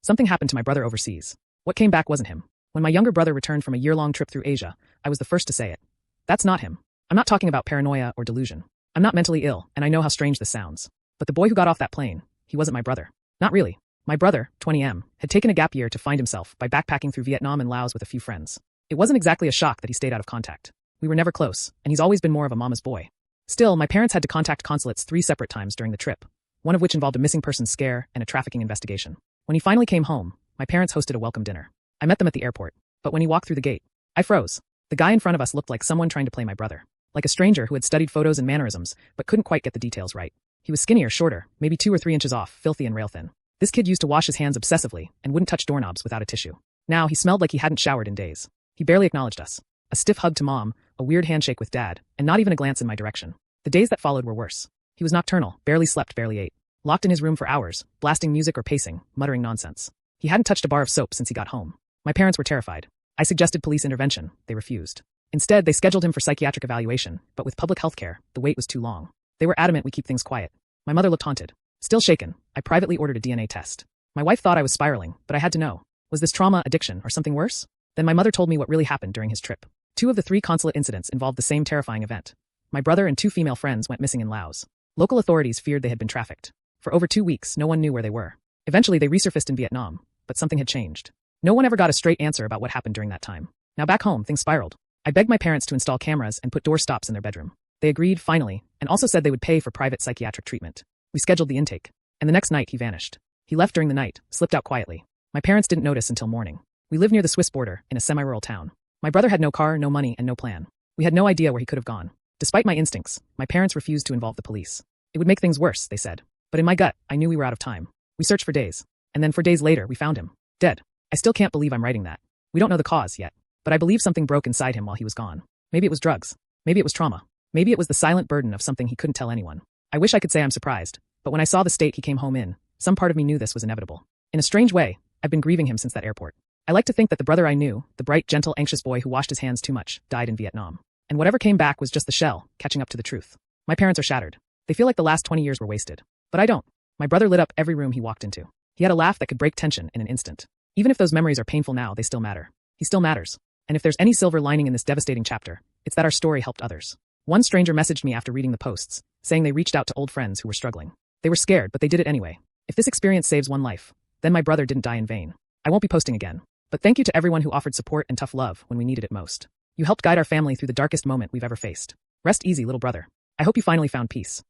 Something happened to my brother overseas. What came back wasn't him. When my younger brother returned from a year-long trip through Asia, I was the first to say it. That's not him. I'm not talking about paranoia or delusion. I'm not mentally ill, and I know how strange this sounds. But the boy who got off that plane, he wasn't my brother. Not really. My brother, 20M, had taken a gap year to find himself by backpacking through Vietnam and Laos with a few friends. It wasn't exactly a shock that he stayed out of contact. We were never close, and he's always been more of a mama's boy. Still, my parents had to contact consulates 3 separate times during the trip, one of which involved a missing persons scare and a trafficking investigation. When he finally came home, my parents hosted a welcome dinner. I met them at the airport, but when he walked through the gate, I froze. The guy in front of us looked like someone trying to play my brother. Like a stranger who had studied photos and mannerisms, but couldn't quite get the details right. He was skinnier, shorter, maybe 2 or 3 inches off, filthy and rail-thin. This kid used to wash his hands obsessively and wouldn't touch doorknobs without a tissue. Now, he smelled like he hadn't showered in days. He barely acknowledged us. A stiff hug to mom, a weird handshake with dad, and not even a glance in my direction. The days that followed were worse. He was nocturnal, barely slept, barely ate. Locked in his room for hours, blasting music or pacing, muttering nonsense. He hadn't touched a bar of soap since he got home. My parents were terrified. I suggested police intervention. They refused. Instead, they scheduled him for psychiatric evaluation, but with public health care, the wait was too long. They were adamant we keep things quiet. My mother looked haunted. Still shaken, I privately ordered a DNA test. My wife thought I was spiraling, but I had to know. Was this trauma, addiction, or something worse? Then my mother told me what really happened during his trip. 2 of the 3 consulate incidents involved the same terrifying event. My brother and 2 female friends went missing in Laos. Local authorities feared they had been trafficked. For over 2 weeks, no one knew where they were. Eventually, they resurfaced in Vietnam, but something had changed. No one ever got a straight answer about what happened during that time. Now back home, things spiraled. I begged my parents to install cameras and put door stops in their bedroom. They agreed, finally, and also said they would pay for private psychiatric treatment. We scheduled the intake, and the next night he vanished. He left during the night, slipped out quietly. My parents didn't notice until morning. We lived near the Swiss border, in a semi-rural town. My brother had no car, no money, and no plan. We had no idea where he could have gone. Despite my instincts, my parents refused to involve the police. It would make things worse, they said. But in my gut, I knew we were out of time. We searched for days. And then 4 days later, we found him. Dead. I still can't believe I'm writing that. We don't know the cause yet. But I believe something broke inside him while he was gone. Maybe it was drugs. Maybe it was trauma. Maybe it was the silent burden of something he couldn't tell anyone. I wish I could say I'm surprised. But when I saw the state he came home in, some part of me knew this was inevitable. In a strange way, I've been grieving him since that airport. I like to think that the brother I knew, the bright, gentle, anxious boy who washed his hands too much, died in Vietnam. And whatever came back was just the shell, catching up to the truth. My parents are shattered. They feel like the last 20 years were wasted. But I don't. My brother lit up every room he walked into. He had a laugh that could break tension in an instant. Even if those memories are painful now, they still matter. He still matters. And if there's any silver lining in this devastating chapter, it's that our story helped others. One stranger messaged me after reading the posts, saying they reached out to old friends who were struggling. They were scared, but they did it anyway. If this experience saves one life, then my brother didn't die in vain. I won't be posting again. But thank you to everyone who offered support and tough love when we needed it most. You helped guide our family through the darkest moment we've ever faced. Rest easy, little brother. I hope you finally found peace.